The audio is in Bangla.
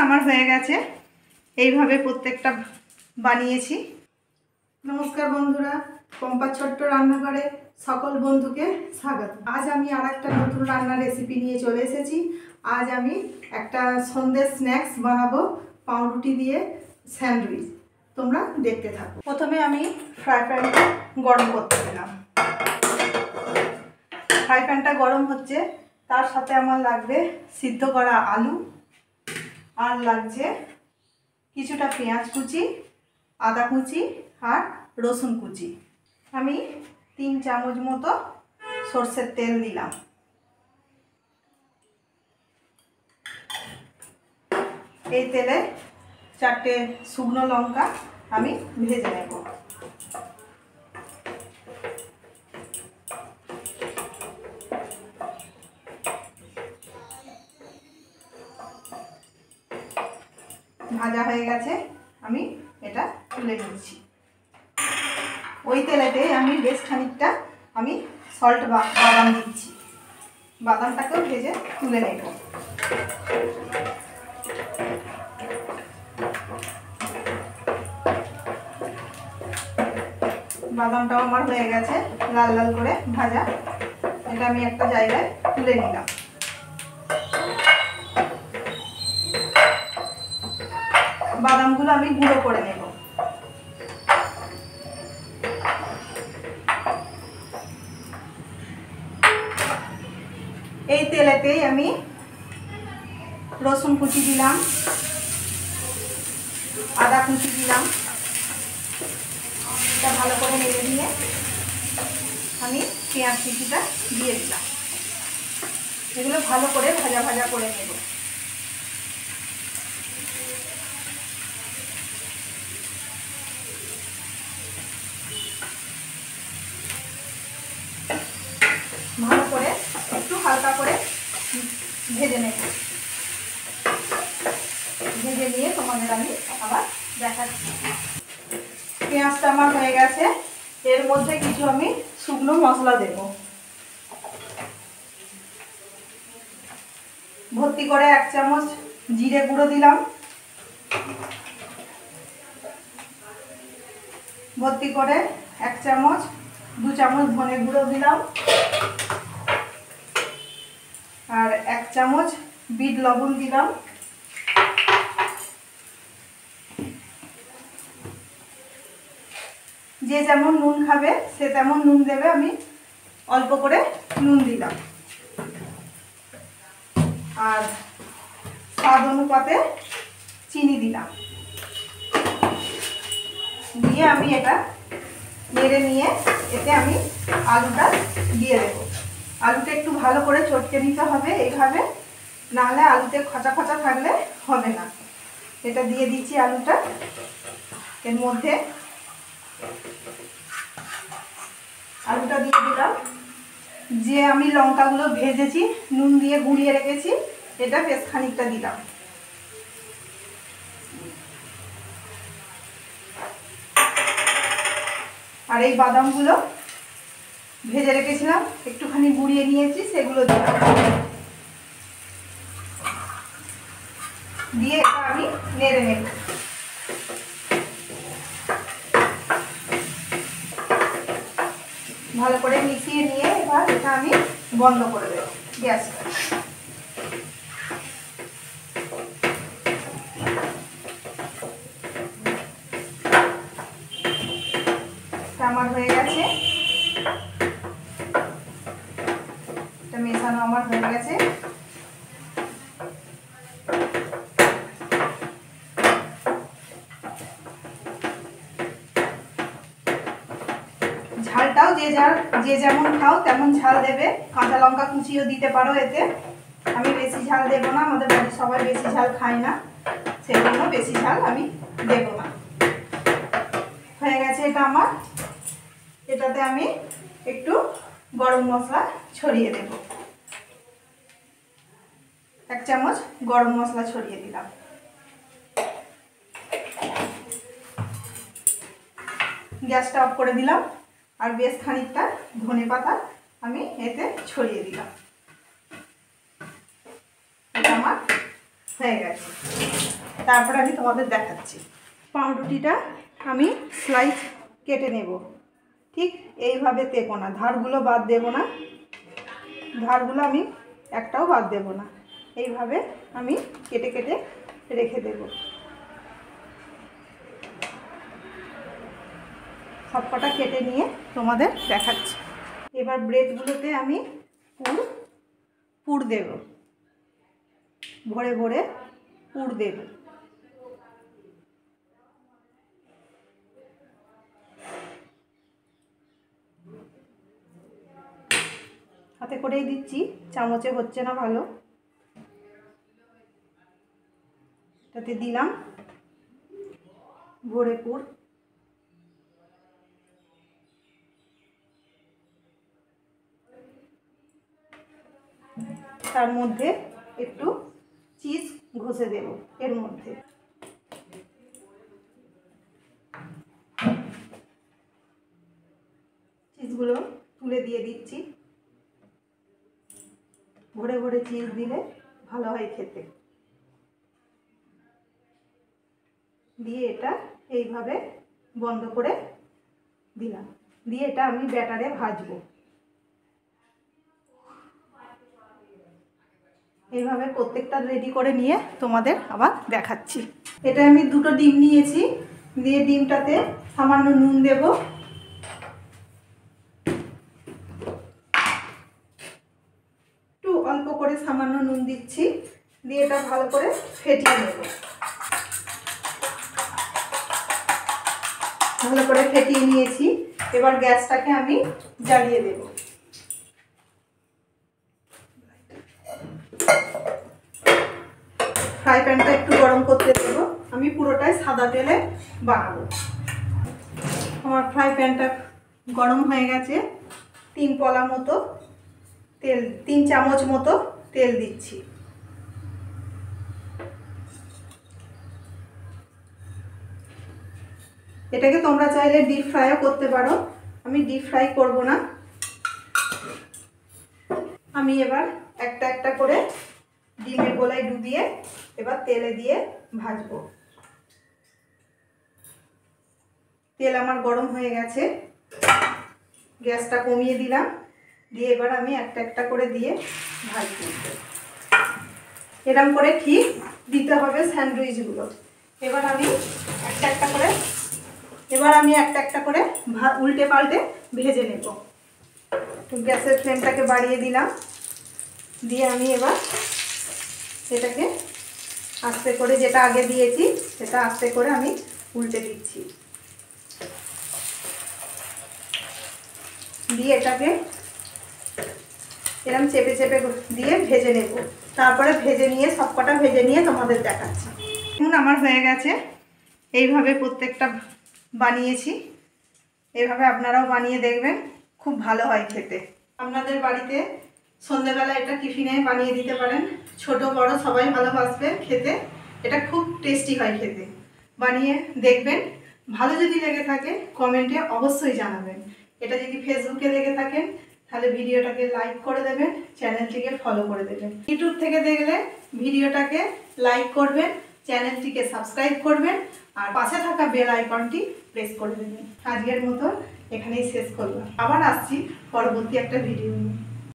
আমার হয়ে গেছে। এইভাবে প্রত্যেকটা বানিয়েছি। নমস্কার বন্ধুরা, পম্পার ছোট্ট রান্নাঘরে সকল বন্ধুকে স্বাগত। আজ আমি আর একটা নতুন রান্নার রেসিপি নিয়ে চলে এসেছি। আজ আমি একটা সন্ধ্যের স্ন্যাক্স বানাবো, পাউরুটি দিয়ে স্যান্ডউইচ। তোমরা দেখতে থাকো। প্রথমে আমি ফ্রাই প্যানটা গরম করতে দিলাম। ফ্রাই প্যানটা গরম হচ্ছে, তার সাথে আমার লাগবে সিদ্ধ করা আলু, আর লাগছে কিছুটা পেঁয়াজ কুচি, আদা কুচি আর রসুন কুচি। আমি 3 চামচ মতো সরষের তেল দিলাম। এই তেলে 4টে শুকনো লঙ্কা আমি ভেজে নেব। ভাজা হয়ে গেছে, আমি এটা তুলে নিচ্ছি। ওই তেলেতে আমি বেশ খানিকটা সল্ট বাদাম দিচ্ছি। বাদামটাকেও ভেজে তুলে নেব। বাদামটাও আমার হয়ে গেছে লাল লাল করে ভাজা। এটা আমি একটা জায়গায় তুলে নিলাম। বাদামগুলো আমি গুঁড়ো করে নেব। এই তেলেতেই আমি রসুন কুচি দিলাম, আদা কুচি দিলাম। এটা ভালো করে নেড়ে দিয়ে আমি পেঁয়াজ কুচিটা দিয়ে দিলাম। এগুলো ভালো করে ভাজা ভাজা করে নেব। ভালো করে একটু হালকা করে ভেজে নেব। ভেজে নিয়ে তোমাদের আমি আবার দেখাচ্ছি। পেঁয়াজটা আমার হয়ে গেছে। এর মধ্যে কিছু আমি শুকনো মশলা দেব। ভর্তি করে 1 চামচ জিরে গুঁড়ো দিলাম। ভর্তি করে 1 চামচ 2 চামচ ধনে গুঁড়ো দিলাম। আর 1 চামচ বিট লবণ দিলাম। যে যেমন নুন খাবে সে তেমন নুন দেবে। আমি অল্প করে নুন দিলাম। আর স্বাদ অনুপাতে চিনি দিলাম। দিয়ে আমি এটা নেড়ে নিয়ে এতে আমি আলুটা দিয়ে দেব। আলুটা একটু ভালো করে চটকে নিতে হবে এইভাবে, নাহলে আলুতে খচা খচা থাকলে হবে না। এটা দিয়ে দিচ্ছি আলুটা এর মধ্যে। আলুটা দিয়ে দিলাম। যে আমি লঙ্কাগুলো ভেজেছি নুন দিয়ে গুঁড়িয়ে রেখেছি, এটা বেশ খানিকটা দিলাম। আর এই বাদামগুলো ভেজে রেখেছিলাম, একটুখানি গুঁড়িয়ে নিয়েছি, সেগুলো দিলাম। দিয়ে এটা আমি নেড়ে নেব। ভালো করে মিশিয়ে নিয়ে এবার এটা আমি বন্ধ করে দেব গ্যাসটা। আমার হয়ে গেছে, এটা মেশানো আমার হয়ে গেছে। ঝালটাও যে যেমন খাও তেমন ঝাল দেবে। কাঁচা লঙ্কা কুচিও দিতে পারো এতে। আমি বেশি ঝাল দেব না, আমাদের বাড়ির সবাই বেশি ঝাল খায় না, সেই জন্য বেশি ঝাল আমি দেব না। হয়ে গেছে এটা আমার। এটাতে আমি একটু গরম মশলা ছড়িয়ে দেব। 1 চামচ গরম মশলা ছড়িয়ে দিলাম। গ্যাসটা অফ করে দিলাম। আর বেশ খানিকটা ধনেপাতা আমি এতে ছড়িয়ে দিলাম। এটা আমার হয়ে গেছে। তারপরে আমি তোমাদের দেখাচ্ছি। পাউরুটিটা আমি স্লাইস কেটে নেব, ঠিক এইভাবে তেকো না, ধারগুলো বাদ দেব না, ধারগুলো আমি একটাও বাদ দেব না, এইভাবে আমি কেটে কেটে রেখে দেব। সবকটা কেটে নিয়ে তোমাদের দেখাচ্ছি। এবার ব্রেডগুলোতে আমি পুর দেব, ভরে ভরে পুর দেব। হাতে করেই দিচ্ছি, চামচে হচ্ছে না ভালো। তাতে দিলাম ভরে পুর। তার মধ্যে একটু চিজ ঘষে দেব এর মধ্যে। চিজগুলো তুলে দিয়ে দিচ্ছি। ভরে ভরে চিজ দিলে ভালো হয় খেতে। দিয়ে এটা এইভাবে বন্ধ করে দিলাম, দিয়ে এটা আমি ব্যাটারে ভাজবো। এইভাবে প্রত্যেকটা রেডি করে নিয়ে তোমাদের আবার দেখাচ্ছি। এটা আমি দুটো ডিম নিয়েছি, দিয়ে ডিমটাতে সামান্য নুন দেব, একটু অল্প করে সামান্য নুন দিচ্ছি, দিয়ে এটা ভালো করে ফেটিয়ে নেব। ভালো করে ফেটিয়ে নিয়েছি, এবার গ্যাসটাকে আমি জ্বালিয়ে দেব। ফ্রাই প্যানটা একটু গরম করতে দেব, আমি পুরোটাই সাদা তেলে বানাবো। আমার ফ্রাই প্যানটা গরম হয়ে গেছে, 3 পলা মতো তেল, 3 চামচ মতো তেল দিচ্ছি। এটাকে তোমরা চাইলে ডিপ ফ্রাইও করতে পারো, আমি ডিপ ফ্রাই করব না। আমি এবার একটা একটা করে ডিমের গোলায় ডুবিয়ে এবার তেলে দিয়ে ভাজবো। তেল আমার গরম হয়ে গেছে, গ্যাসটা কমিয়ে দিলাম, দিয়ে এবার আমি একটা একটা করে দিয়ে ভাজবো। এরকম করে ঠিক দিতে হবে স্যান্ডউইচগুলো। এবার আমি একটা একটা করে উল্টে পাল্টে ভেজে নেব। গ্যাসের ফ্লেমটাকে বাড়িয়ে দিলাম, দিয়ে আমি এবার এটাকে আস্তে করে, যেটা আগে দিয়েছি সেটা আস্তে করে আমি উল্টে দিচ্ছি, দিয়ে এটাকে এরকম চেপে চেপে দিয়ে ভেজে নেব। তারপরে ভেজে নিয়ে সবকটা ভেজে নিয়ে তোমাদের দেখাচ্ছি। এখন আমার হয়ে গেছে, এইভাবে প্রত্যেকটা বানিয়েছি, এইভাবে আপনারাও বানিয়ে দেখবেন, খুব ভালো হয় খেতে। আপনাদের বাড়িতে সন্ধ্যেবেলা এটা টিফিনে বানিয়ে দিতে পারেন, ছোট বড় সবাই ভালোবাসবে খেতে, এটা খুব টেস্টি হয় খেতে। বানিয়ে দেখবেন, ভালো যদি লেগে থাকে কমেন্টে অবশ্যই জানাবেন। এটা যদি ফেসবুকে দেখে থাকেন তাহলে ভিডিওটাকে লাইক করে দেবেন, চ্যানেলটিকে ফলো করে দেবেন। ইউটিউব থেকে দেখলে ভিডিওটাকে লাইক করবেন, চ্যানেলটিকে সাবস্ক্রাইব করবেন, আর পাশে থাকা বেল আইকনটি প্রেস করে দেবেন। আজকের মতো এখানেই শেষ করলাম, আবার আসছি পরবর্তী একটা ভিডিও নিয়ে।